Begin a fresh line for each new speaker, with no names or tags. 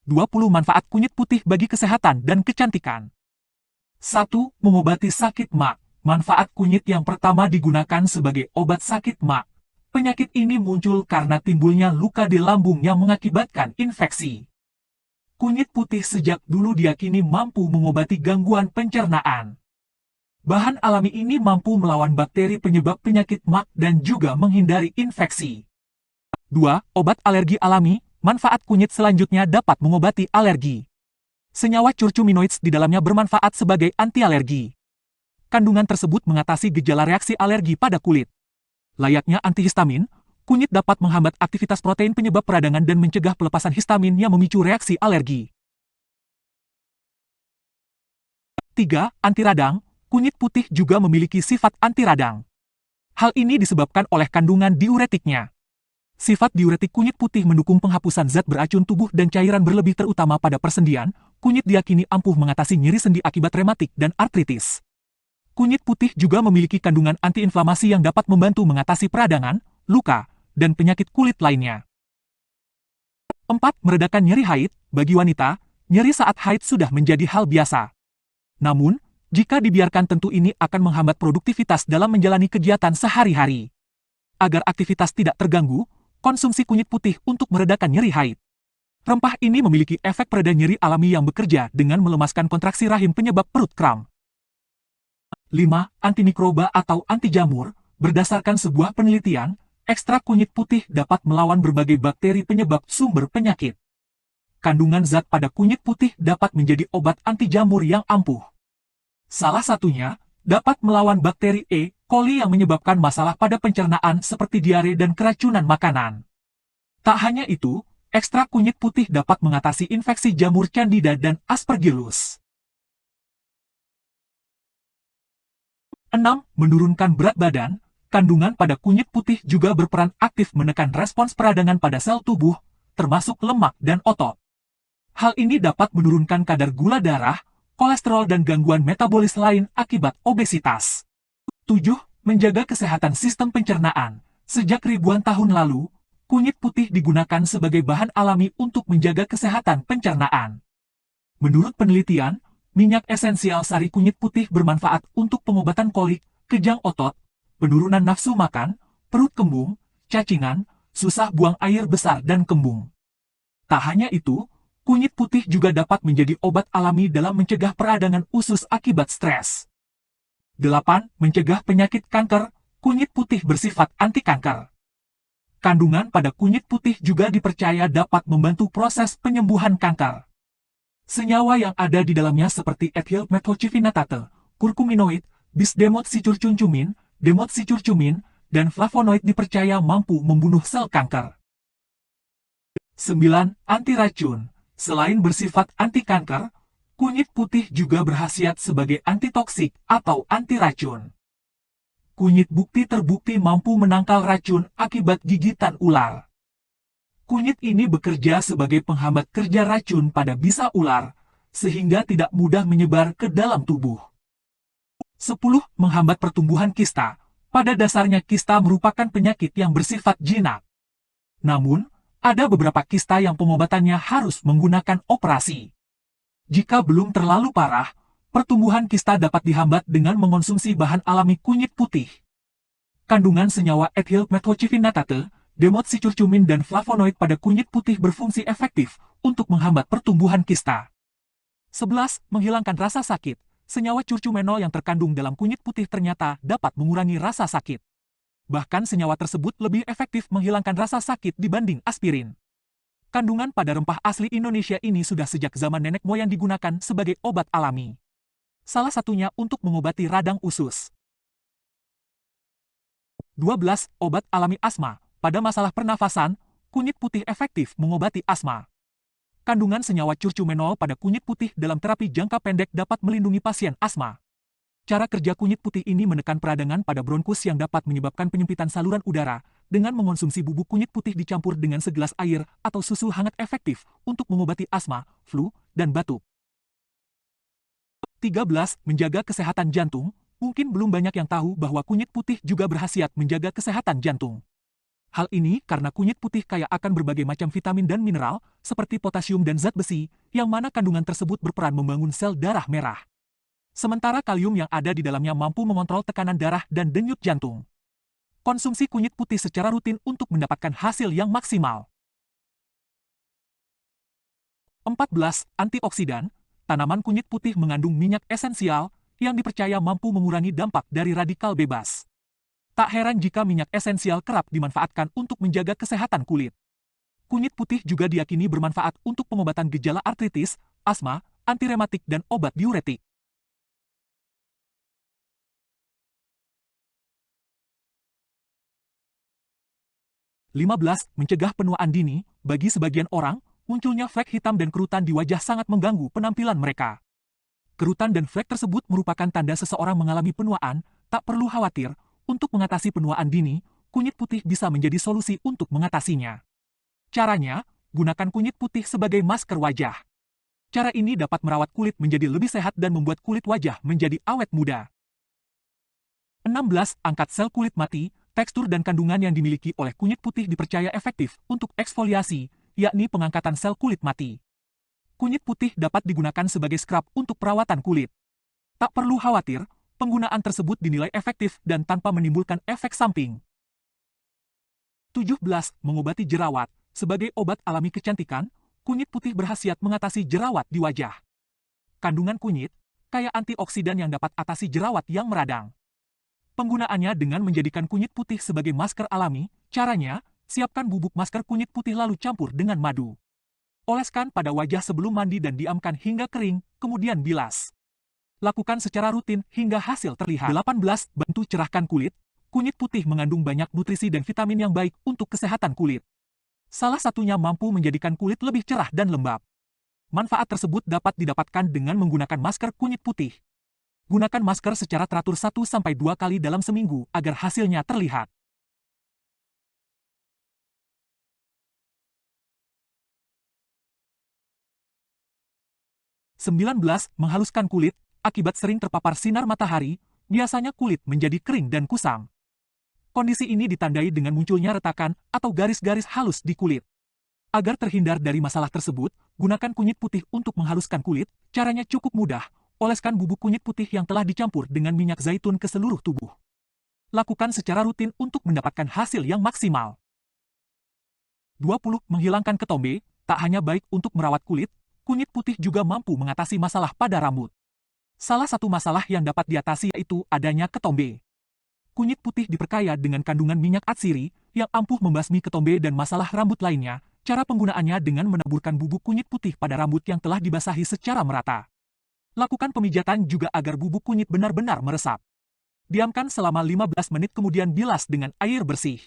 20 manfaat kunyit putih bagi kesehatan dan kecantikan. 1. Mengobati sakit MA. Manfaat kunyit yang pertama digunakan sebagai obat sakit MA. Penyakit ini muncul karena timbulnya luka di lambung yang mengakibatkan infeksi. Kunyit putih sejak dulu diyakini mampu mengobati gangguan pencernaan. Bahan alami ini mampu melawan bakteri penyebab penyakit MA dan juga menghindari infeksi. 2. Obat alergi alami. Manfaat kunyit selanjutnya dapat mengobati alergi. Senyawa curcuminoids di dalamnya bermanfaat sebagai anti-alergi. Kandungan tersebut mengatasi gejala reaksi alergi pada kulit. Layaknya antihistamin, kunyit dapat menghambat aktivitas protein penyebab peradangan dan mencegah pelepasan histamin yang memicu reaksi alergi. 3. Anti radang. Kunyit putih juga memiliki sifat anti radang. Hal ini disebabkan oleh kandungan diuretiknya. Sifat diuretik kunyit putih mendukung penghapusan zat beracun tubuh dan cairan berlebih terutama pada persendian. Kunyit diyakini ampuh mengatasi nyeri sendi akibat rematik dan artritis. Kunyit putih juga memiliki kandungan antiinflamasi yang dapat membantu mengatasi peradangan, luka, dan penyakit kulit lainnya. 4. Meredakan nyeri haid. Bagi wanita, nyeri saat haid sudah menjadi hal biasa. Namun, jika dibiarkan tentu ini akan menghambat produktivitas dalam menjalani kegiatan sehari-hari. Agar aktivitas tidak terganggu, konsumsi kunyit putih untuk meredakan nyeri haid. Rempah ini memiliki efek pereda nyeri alami yang bekerja dengan melemaskan kontraksi rahim penyebab perut kram. 5. Antimikroba atau anti jamur. Berdasarkan sebuah penelitian, ekstrak kunyit putih dapat melawan berbagai bakteri penyebab sumber penyakit. Kandungan zat pada kunyit putih dapat menjadi obat anti jamur yang ampuh. Salah satunya, dapat melawan bakteri E. coli yang menyebabkan masalah pada pencernaan seperti diare dan keracunan makanan. Tak hanya itu, ekstrak kunyit putih dapat mengatasi infeksi jamur candida dan aspergillus. 6. Menurunkan berat badan. Kandungan pada kunyit putih juga berperan aktif menekan respons peradangan pada sel tubuh, termasuk lemak dan otot. Hal ini dapat menurunkan kadar gula darah, kolesterol dan gangguan metabolis lain akibat obesitas. 7. Menjaga kesehatan sistem pencernaan. Sejak ribuan tahun lalu, kunyit putih digunakan sebagai bahan alami untuk menjaga kesehatan pencernaan. Menurut penelitian, minyak esensial sari kunyit putih bermanfaat untuk pengobatan kolik, kejang otot, penurunan nafsu makan, perut kembung, cacingan, susah buang air besar dan kembung. Tak hanya itu, kunyit putih juga dapat menjadi obat alami dalam mencegah peradangan usus akibat stres. 8. Mencegah penyakit kanker. Kunyit putih bersifat anti-kanker. Kandungan pada kunyit putih juga dipercaya dapat membantu proses penyembuhan kanker. Senyawa yang ada di dalamnya seperti ethylmethylchivinatate, kurkuminoid, bisdemoxycurcumin, demoxycurcumin, dan flavonoid dipercaya mampu membunuh sel kanker. 9. Anti-racun. Selain bersifat anti-kanker, kunyit putih juga berkhasiat sebagai antitoksik atau anti-racun. Kunyit bukti terbukti mampu menangkal racun akibat gigitan ular. Kunyit ini bekerja sebagai penghambat kerja racun pada bisa ular, sehingga tidak mudah menyebar ke dalam tubuh. 10. Menghambat pertumbuhan kista. Pada dasarnya kista merupakan penyakit yang bersifat jinak. Namun, ada beberapa kista yang pengobatannya harus menggunakan operasi. Jika belum terlalu parah, pertumbuhan kista dapat dihambat dengan mengonsumsi bahan alami kunyit putih. Kandungan senyawa ethylmethylchivinatate, demoxycurcumin dan flavonoid pada kunyit putih berfungsi efektif untuk menghambat pertumbuhan kista. 11. Menghilangkan rasa sakit. Senyawa curcumenol yang terkandung dalam kunyit putih ternyata dapat mengurangi rasa sakit. Bahkan senyawa tersebut lebih efektif menghilangkan rasa sakit dibanding aspirin. Kandungan pada rempah asli Indonesia ini sudah sejak zaman nenek moyang digunakan sebagai obat alami. Salah satunya untuk mengobati radang usus. 12. Obat alami asma. Pada masalah pernafasan, kunyit putih efektif mengobati asma. Kandungan senyawa curcumenol pada kunyit putih dalam terapi jangka pendek dapat melindungi pasien asma. Cara kerja kunyit putih ini menekan peradangan pada bronkus yang dapat menyebabkan penyempitan saluran udara, dengan mengonsumsi bubuk kunyit putih dicampur dengan segelas air atau susu hangat efektif untuk mengobati asma, flu, dan batuk. 13. Menjaga kesehatan jantung. Mungkin belum banyak yang tahu bahwa kunyit putih juga berkhasiat menjaga kesehatan jantung. Hal ini karena kunyit putih kaya akan berbagai macam vitamin dan mineral, seperti potasium dan zat besi, yang mana kandungan tersebut berperan membangun sel darah merah. Sementara kalium yang ada di dalamnya mampu mengontrol tekanan darah dan denyut jantung. Konsumsi kunyit putih secara rutin untuk mendapatkan hasil yang maksimal. 14. Antioksidan. Tanaman kunyit putih mengandung minyak esensial, yang dipercaya mampu mengurangi dampak dari radikal bebas. Tak heran jika minyak esensial kerap dimanfaatkan untuk menjaga kesehatan kulit. Kunyit putih juga diyakini bermanfaat untuk pengobatan gejala artritis, asma, antirematik, dan obat diuretik. Mencegah penuaan dini. Bagi sebagian orang, munculnya flek hitam dan kerutan di wajah sangat mengganggu penampilan mereka. Kerutan dan flek tersebut merupakan tanda seseorang mengalami penuaan. Tak perlu khawatir. Untuk mengatasi penuaan dini, kunyit putih bisa menjadi solusi untuk mengatasinya. Caranya, gunakan kunyit putih sebagai masker wajah. Cara ini dapat merawat kulit menjadi lebih sehat dan membuat kulit wajah menjadi awet muda. 16. Angkat sel kulit mati. Tekstur dan kandungan yang dimiliki oleh kunyit putih dipercaya efektif untuk eksfoliasi, yakni pengangkatan sel kulit mati. Kunyit putih dapat digunakan sebagai scrub untuk perawatan kulit. Tak perlu khawatir, penggunaan tersebut dinilai efektif dan tanpa menimbulkan efek samping. 17. Mengobati jerawat. Sebagai obat alami kecantikan, kunyit putih berkhasiat mengatasi jerawat di wajah. Kandungan kunyit kaya antioksidan yang dapat atasi jerawat yang meradang. Penggunaannya dengan menjadikan kunyit putih sebagai masker alami. Caranya, siapkan bubuk masker kunyit putih lalu campur dengan madu. Oleskan pada wajah sebelum mandi dan diamkan hingga kering, kemudian bilas. Lakukan secara rutin hingga hasil terlihat. 18. Bantu cerahkan kulit. Kunyit putih mengandung banyak nutrisi dan vitamin yang baik untuk kesehatan kulit. Salah satunya mampu menjadikan kulit lebih cerah dan lembab. Manfaat tersebut dapat didapatkan dengan menggunakan masker kunyit putih. Gunakan masker secara teratur 1-2 kali dalam seminggu agar hasilnya terlihat. 19. Menghaluskan kulit. Akibat sering terpapar sinar matahari, biasanya kulit menjadi kering dan kusam. Kondisi ini ditandai dengan munculnya retakan atau garis-garis halus di kulit. Agar terhindar dari masalah tersebut, gunakan kunyit putih untuk menghaluskan kulit. Caranya cukup mudah. Oleskan bubuk kunyit putih yang telah dicampur dengan minyak zaitun ke seluruh tubuh. Lakukan secara rutin untuk mendapatkan hasil yang maksimal. 20. Menghilangkan ketombe. Tak hanya baik untuk merawat kulit, kunyit putih juga mampu mengatasi masalah pada rambut. Salah satu masalah yang dapat diatasi yaitu adanya ketombe. Kunyit putih diperkaya dengan kandungan minyak atsiri yang ampuh membasmi ketombe dan masalah rambut lainnya. Cara penggunaannya dengan menaburkan bubuk kunyit putih pada rambut yang telah dibasahi secara merata. Lakukan pemijatan juga agar bubuk kunyit benar-benar meresap. Diamkan selama 15 menit kemudian bilas dengan air bersih.